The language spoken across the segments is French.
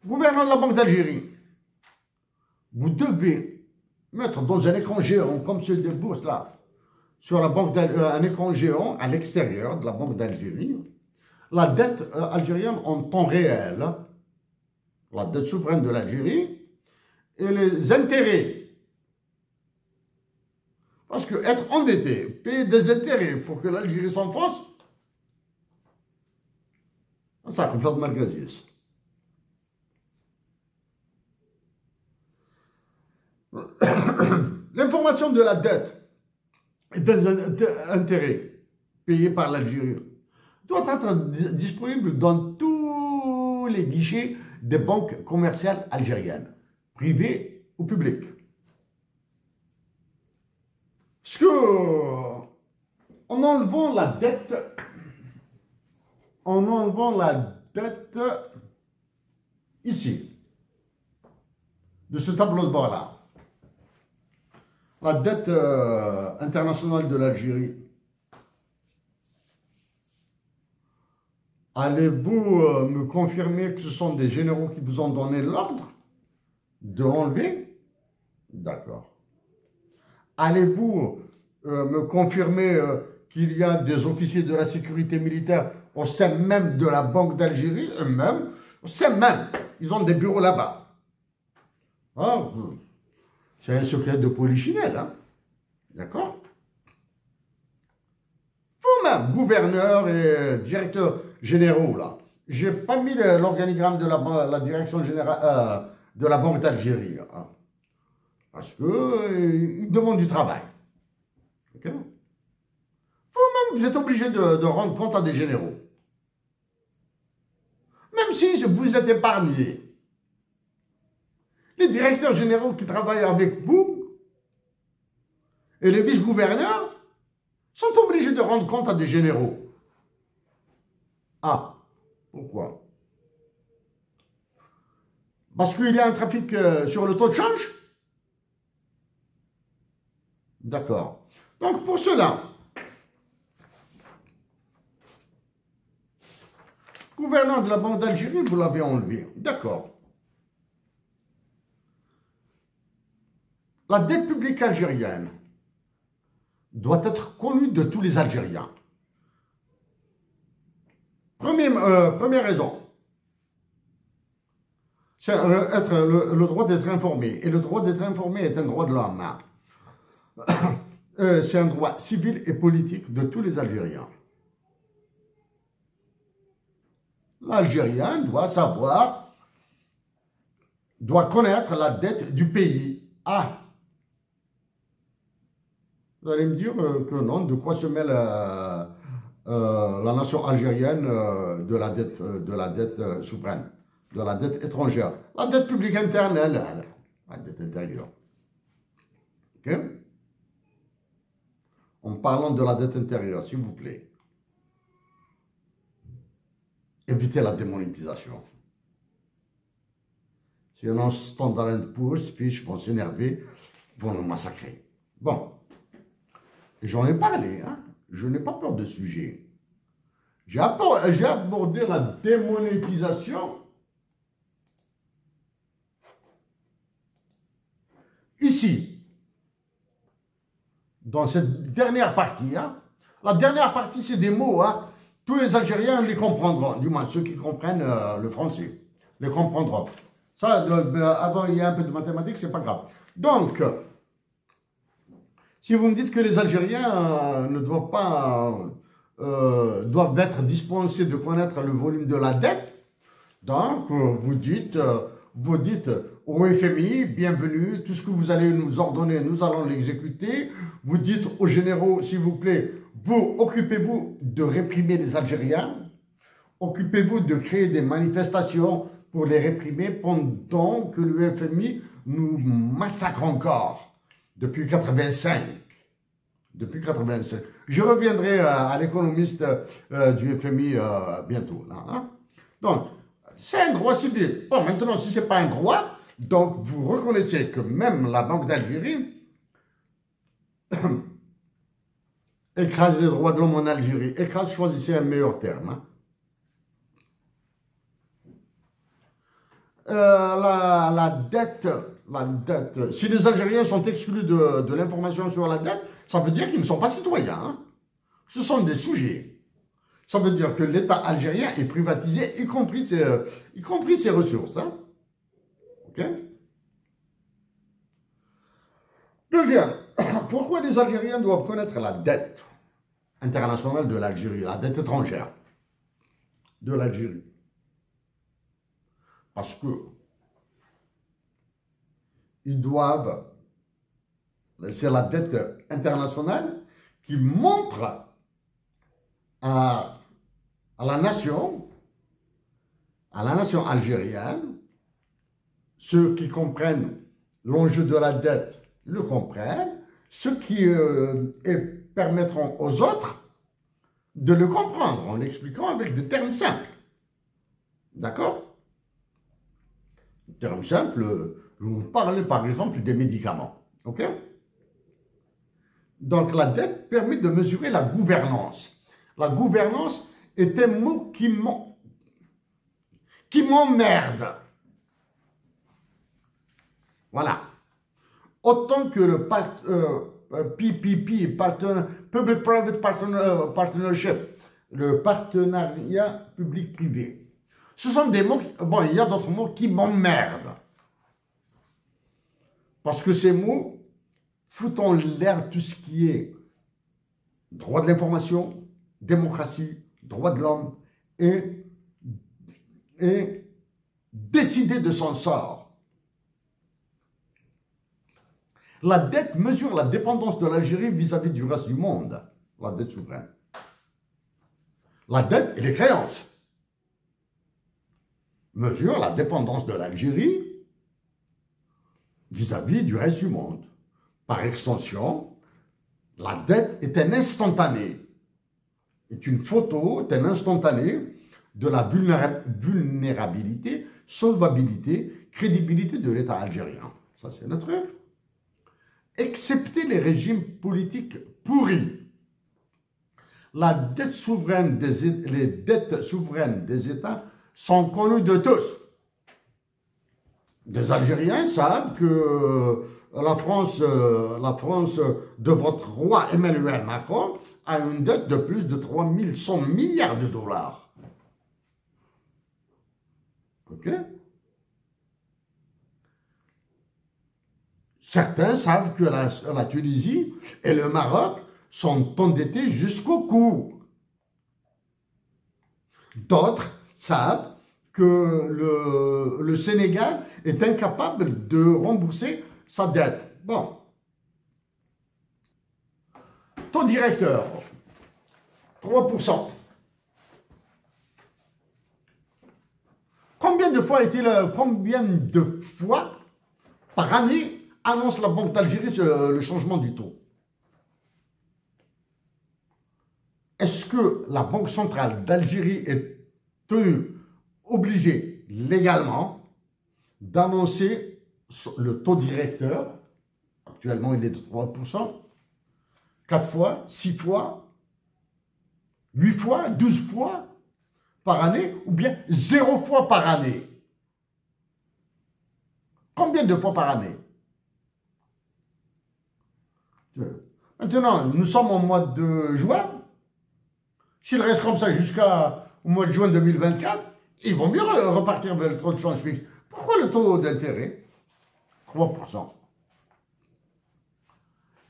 Gouverneur de la Banque d'Algérie, vous devez mettre dans un écran géant, comme celui des bourses là, sur la banque un écran géant à l'extérieur de la Banque d'Algérie, la dette algérienne en temps réel, la dette souveraine de l'Algérie, et les intérêts. Parce que être endetté, payer des intérêts pour que l'Algérie s'enfonce, ça complète Margazis. L'information de la dette et des intérêts payés par l'Algérie doit être disponible dans tous les guichets des banques commerciales algériennes, privées ou publiques. Parce que, en enlevant la dette, ici, de ce tableau de bord-là, la dette internationale de l'Algérie, allez-vous me confirmer que ce sont des généraux qui vous ont donné l'ordre de l'enlever? D'accord. Allez-vous me confirmer qu'il y a des officiers de la sécurité militaire au sein même de la Banque d'Algérie, eux-mêmes, au sein même, ils ont des bureaux là-bas. Ah, c'est un secret de polichinelle, hein? D'accord? Vous-même, gouverneur et directeur généraux, là, j'ai pas mis l'organigramme de la direction générale de la Banque d'Algérie, hein, parce qu'ils demandent du travail. Okay? Vous-même, vous êtes obligé de rendre compte à des généraux. Même si vous êtes épargné. Les directeurs généraux qui travaillent avec vous et les vice-gouverneurs sont obligés de rendre compte à des généraux. Ah, pourquoi? Parce qu'il y a un trafic sur le taux de change? D'accord. Donc pour cela, gouverneur de la Banque d'Algérie, vous l'avez enlevé. D'accord. La dette publique algérienne doit être connue de tous les Algériens. Première raison, c'est le droit d'être informé. Et le droit d'être informé est un droit de l'homme. C'est un droit civil et politique de tous les Algériens. L'Algérien doit savoir, doit connaître la dette du pays. Ah! Vous allez me dire que non, de quoi se mêle la nation algérienne de la dette souveraine, de la dette étrangère. La dette publique interne, la dette intérieure. Ok? En parlant de la dette intérieure, s'il vous plaît, évitez la démonétisation. Sinon, Standard & Poor's, Fitch vont s'énerver, vont nous massacrer. Bon. J'en ai parlé, hein? Je n'ai pas peur de sujet. J'ai abordé la démonétisation ici, dans cette dernière partie. Hein? La dernière partie, c'est des mots. Hein? Tous les Algériens les comprendront, du moins ceux qui comprennent le français, les comprendront. Ça, avant, il y a un peu de mathématiques, c'est pas grave. Donc, si vous me dites que les Algériens ne doivent pas, doivent être dispensés de connaître le volume de la dette, donc vous dites au FMI, bienvenue, tout ce que vous allez nous ordonner, nous allons l'exécuter. Vous dites aux généraux, s'il vous plaît, vous occupez-vous de réprimer les Algériens, occupez-vous de créer des manifestations pour les réprimer pendant que le FMI nous massacre encore. Depuis 85. Depuis 85. Je reviendrai à l'économiste du FMI bientôt. Là, hein? Donc, c'est un droit civil. Bon, maintenant, si ce n'est pas un droit, donc vous reconnaissez que même la Banque d'Algérie écrase les droits de l'homme en Algérie. Écrase, choisissez un meilleur terme. Hein? la dette, si les Algériens sont exclus de l'information sur la dette, ça veut dire qu'ils ne sont pas citoyens, hein. Ce sont des sujets. Ça veut dire que l'État algérien est privatisé, y compris ses ressources. Hein. Ok? Deuxième, pourquoi les Algériens doivent connaître la dette internationale de l'Algérie, la dette étrangère de l'Algérie? Parce que ils doivent, c'est la dette internationale qui montre à la nation algérienne, ceux qui comprennent l'enjeu de la dette le comprennent, ceux qui permettront aux autres de le comprendre en l'expliquant avec des termes simples. D'accord? Termes simples, je vais vous parler par exemple des médicaments. Ok? Donc la dette permet de mesurer la gouvernance. La gouvernance est un mot qui m'emmerde. Voilà. Autant que le PPP, Public-Private Partnership, le partenariat public-privé. Ce sont des mots, bon, il y a d'autres mots qui m'emmerdent. Parce que ces mots foutent en l'air tout ce qui est droit de l'information, démocratie, droit de l'homme et décider de son sort. La dette mesure la dépendance de l'Algérie vis-à-vis du reste du monde, la dette souveraine. La dette et les créances mesurent la dépendance de l'Algérie vis-à-vis du reste du monde. Par extension, la dette est un instantané, est une photo, est un instantané de la vulnérabilité, solvabilité, crédibilité de l'État algérien. Ça, c'est notre œuvre. Excepté les régimes politiques pourris. Les dettes souveraines des États sont connues de tous. Les Algériens savent que la France de votre roi Emmanuel Macron a une dette de plus de 3100 milliards de dollars. Ok? Certains savent que la Tunisie et le Maroc sont endettés jusqu'au cou. D'autres savent que le Sénégal est incapable de rembourser sa dette. Bon. Taux directeur, 3%. Combien de fois par année annonce la Banque d'Algérie le changement du taux? Est-ce que la Banque centrale d'Algérie est obligée légalement d'annoncer le taux directeur? Actuellement, il est de 3%. 4 fois, 6 fois, 8 fois, 12 fois par année, ou bien 0 fois par année? Combien de fois par année? Maintenant, nous sommes au mois de juin. S'il reste comme ça jusqu'au mois de juin 2024, il vaut mieux repartir vers le taux de change fixe. Pourquoi le taux d'intérêt? 3%.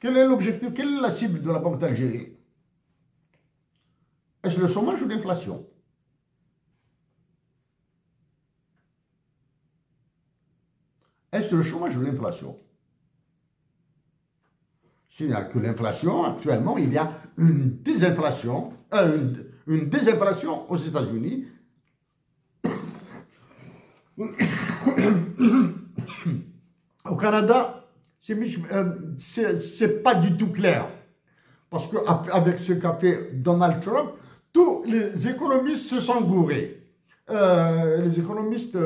Quel est l'objectif? Quelle est la cible de la Banque d'Algérie? Est-ce le chômage ou l'inflation? Est-ce le chômage ou l'inflation? S'il n'y a que l'inflation, actuellement, il y a une désinflation aux États-Unis. Au Canada, c'est pas du tout clair. Parce qu'avec ce qu'a fait Donald Trump, tous les économistes se sont gourés. Les économistes...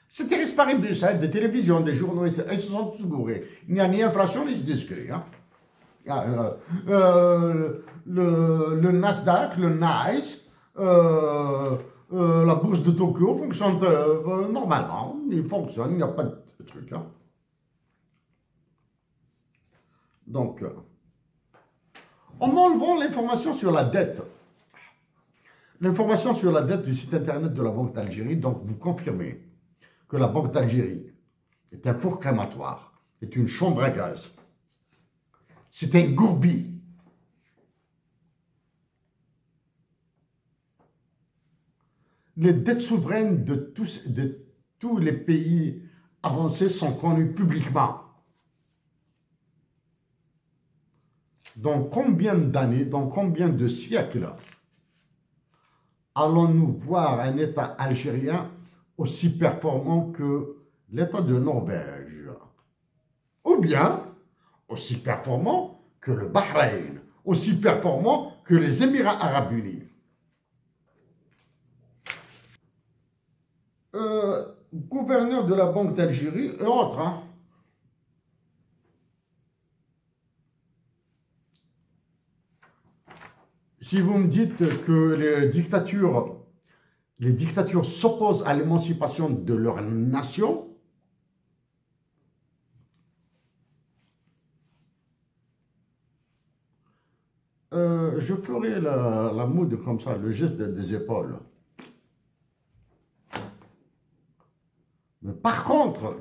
C'était risparé des télévisions, des journaux, ils se sont tous gourés. Il n'y a ni inflation ni discret. Hein. Le Nasdaq, le NICE, La bourse de Tokyo fonctionne normalement. Il fonctionne, il n'y a pas de truc. Hein. Donc, en enlevant l'information sur la dette, l'information sur la dette du site internet de la Banque d'Algérie, donc vous confirmez que la Banque d'Algérie est un four crématoire, est une chambre à gaz, c'est un gourbi. Les dettes souveraines de tous les pays avancés sont connues publiquement. Dans combien d'années, dans combien de siècles allons-nous voir un État algérien aussi performant que l'État de Norvège? Ou bien aussi performant que le Bahreïn, aussi performant que les Émirats arabes unis? Gouverneur de la Banque d'Algérie et autres. Hein. Si vous me dites que les dictatures s'opposent à l'émancipation de leur nation, je ferai la moue comme ça, le geste des épaules. Mais par contre,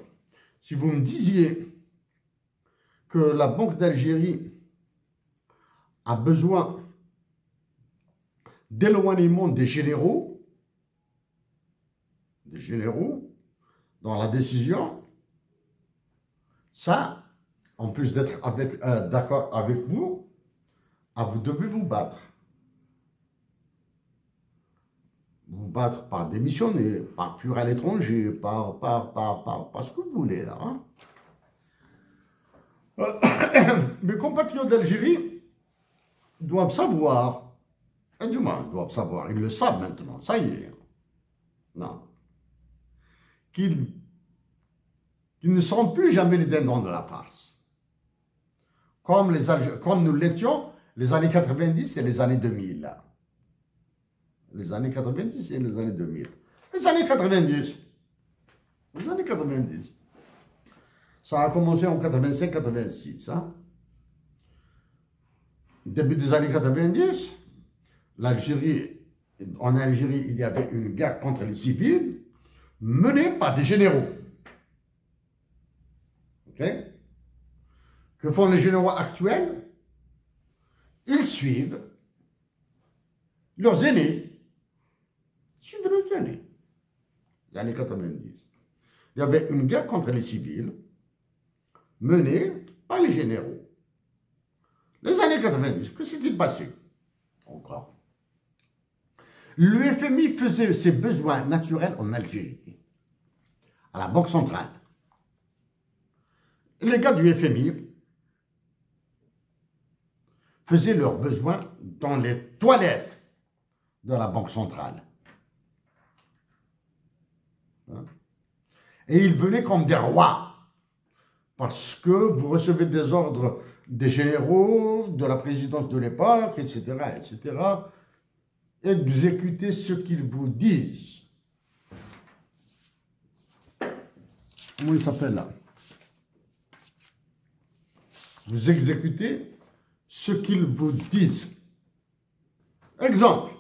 si vous me disiez que la Banque d'Algérie a besoin d'éloignement des généraux dans la décision, ça, en plus d'être d'accord avec vous, vous devez vous battre. Vous battre par démissionner, par fuir à l'étranger, par ce que vous voulez. Là, hein. Mes compatriotes d'Algérie doivent savoir, et du moins doivent savoir, ils le savent maintenant, ça y est, non, qu'ils ne seront plus jamais les dindons de la farce. Comme nous l'étions les années 90 et les années 2000. Les années 90 et les années 2000. Les années 90. Ça a commencé en 85-86. Hein? Début des années 90, en Algérie, il y avait une guerre contre les civils menée par des généraux. Okay? Que font les généraux actuels? Ils suivent leurs aînés. Suivent leurs aînés. Les années 90. Il y avait une guerre contre les civils menée par les généraux. Les années 90, que s'est-il passé? Encore. Le FMI faisait ses besoins naturels en Algérie, à la Banque centrale. Les gars du FMI faisaient leurs besoins dans les toilettes de la Banque centrale. Et ils venaient comme des rois, parce que vous recevez des ordres des généraux, de la présidence de l'époque, etc., etc. Exécutez ce qu'ils vous disent. Comment il s'appelle là? Vous exécutez ce qu'ils vous disent. Exemple.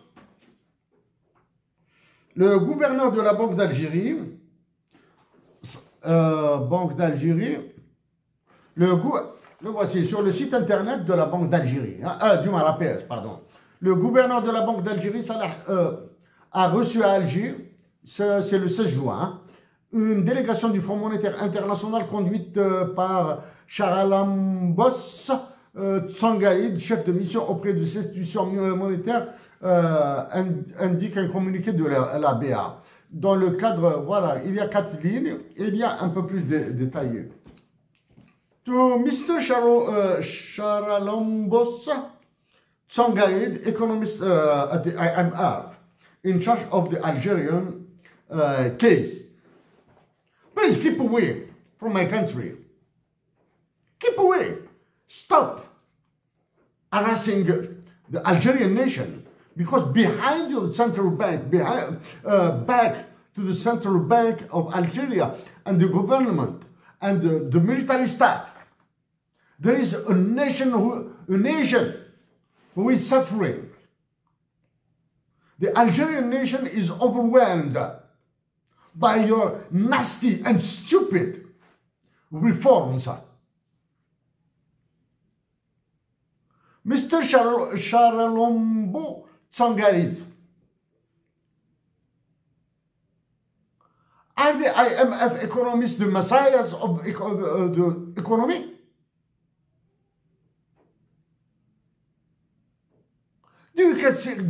Le gouverneur de la Banque d'Algérie, le voici sur le site internet de la Banque d'Algérie, du moins la PS, pardon. Le gouverneur de la Banque d'Algérie a reçu à Alger, c'est le 16 juin, hein, une délégation du Fonds monétaire international conduite par Charalambos Tsangaïd, chef de mission auprès des institutions monétaires, indique un communiqué de la BA. Dans le cadre, voilà, il y a 4 lignes, et il y a un peu plus détaillé. To Mr. Charalambos Tsangaïd, economist at the IMF, in charge of the Algerian case. Please keep away from my country. Keep away. Stop harassing the Algerian nation. Because behind you, central bank, back to the central bank of Algeria and the government and the military staff, there is a nation who is suffering. The Algerian nation is overwhelmed by your nasty and stupid reforms. Mr. Charalambou Tsangarit, are the IMF economists the messiahs of the economy? Do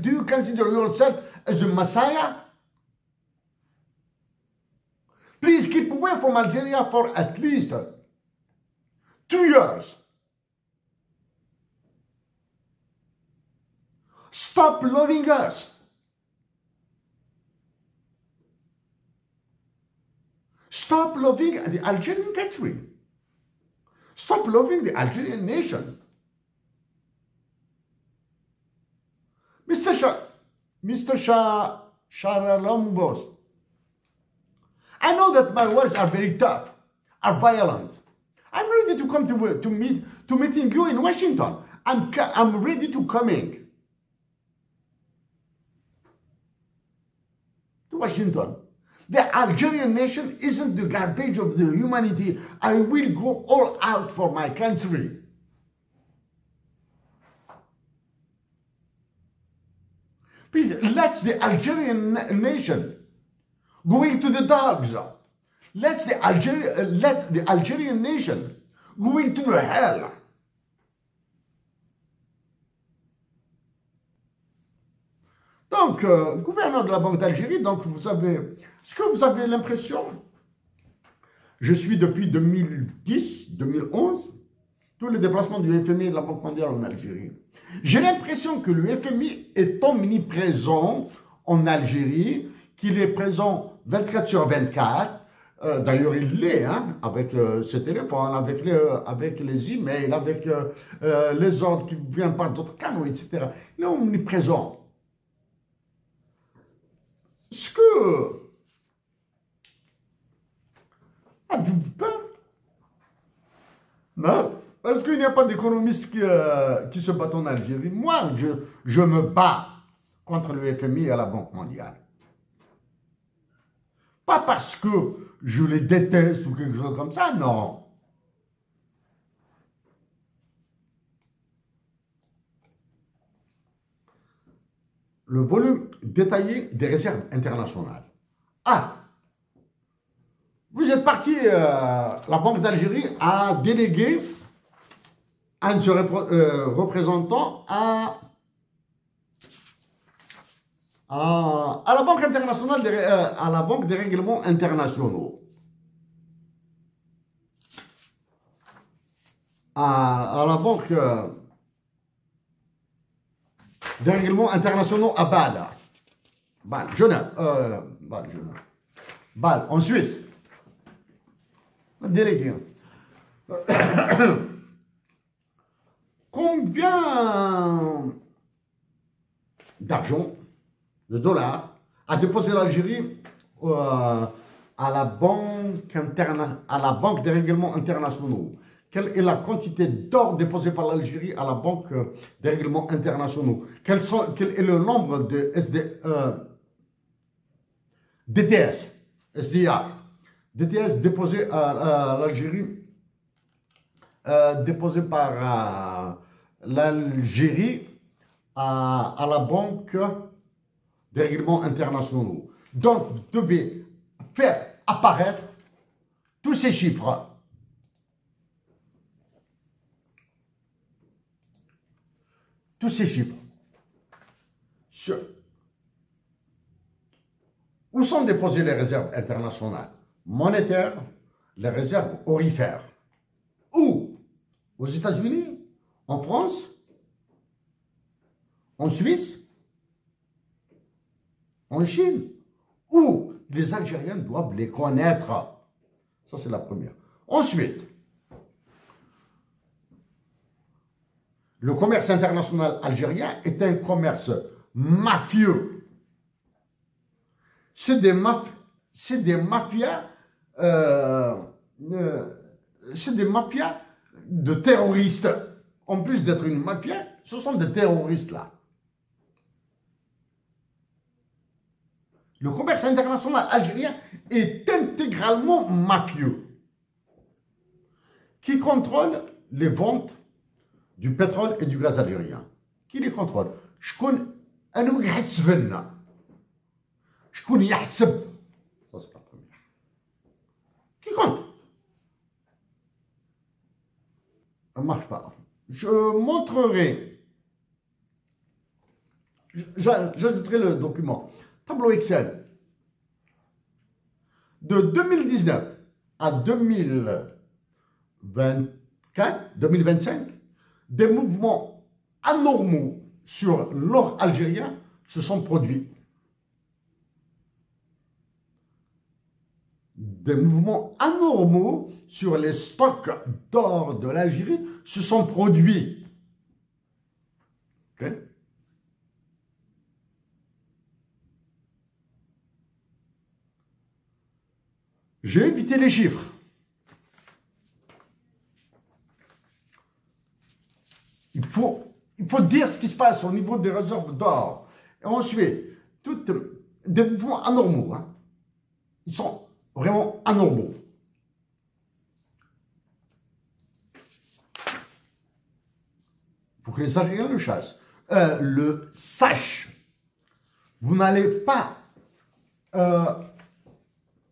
you consider yourself as a messiah? Please keep away from Algeria for at least 2 years. Stop loving us. Stop loving the Algerian country. Stop loving the Algerian nation. Mr. Charalambos, I know that my words are very tough, are violent. I'm ready to come to meeting you in Washington. I'm ready to coming to Washington. The Algerian nation isn't the garbage of the humanity. I will go all out for my country. Please, let the Algerian nation going to the dogs. Let the Algerian nation going to the hell. Donc, gouverneur de la Banque d'Algérie, donc vous avez, est-ce que vous avez l'impression, je suis depuis 2010, 2011, tous les déplacements du FMI et de la Banque mondiale en Algérie. J'ai l'impression que le FMI est omniprésent en Algérie, qu'il est présent 24 sur 24. D'ailleurs, il l'est, hein, avec ses téléphones, avec les emails, avec les ordres qui viennent par d'autres canaux, etc. Il est omniprésent. Est-ce que... avez-vous peur? Non? Est-ce qu'il n'y a pas d'économistes qui se battent en Algérie? Moi, je me bats contre le FMI et la Banque mondiale. Pas parce que je les déteste ou quelque chose comme ça, non. Le volume détaillé des réserves internationales. Ah, vous êtes parti, la Banque d'Algérie a délégué un de ses représentants à la Banque internationale, à la Banque des règlements internationaux. À la Banque des règlements internationaux à Bâle. Bâle, en Suisse. Délégué. Combien d'argent, de dollars, a déposé l'Algérie à la Banque des règlements internationaux? Quelle est la quantité d'or déposée par l'Algérie à la Banque des règlements internationaux? Quel est le nombre de DTS, SDR, DTS déposés à l'Algérie, déposés par l'Algérie à la Banque des règlements internationaux? Donc, vous devez faire apparaître tous ces chiffres. Tous ces chiffres. Où sont déposées les réserves internationales monétaires, les réserves aurifères? Où? Aux États-Unis? En France? En Suisse? En Chine? Où? Les Algériens doivent les connaître. Ça, c'est la première. Ensuite, le commerce international algérien est un commerce mafieux. C'est des mafias, c'est des mafias de terroristes. En plus d'être une mafia, ce sont des terroristes là. Le commerce international algérien est intégralement mafieux. Qui contrôle les ventes du pétrole et du gaz algérien? Qui les contrôle? شكون أنا يحسبنا؟ شكون يحسب؟ Ça c'est la première. Qui compte? Ça ne marche pas. Je montrerai. J'ajouterai le document. Tableau Excel. De 2019 à 2025, des mouvements anormaux sur l'or algérien se sont produits. Des mouvements anormaux sur les stocks d'or de l'Algérie se sont produits. Okay? J'ai évité les chiffres. Il faut dire ce qui se passe au niveau des réserves d'or. Et ensuite, des mouvements anormaux. Hein. Ils sont vraiment anormaux. Il faut que les Algériens le sachent. Vous n'allez pas...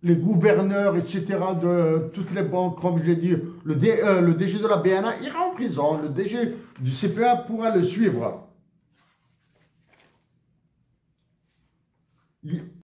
les gouverneurs, etc., de toutes les banques, comme j'ai dit, le DG de la BNA ira en prison, le DG du CPA pourra le suivre.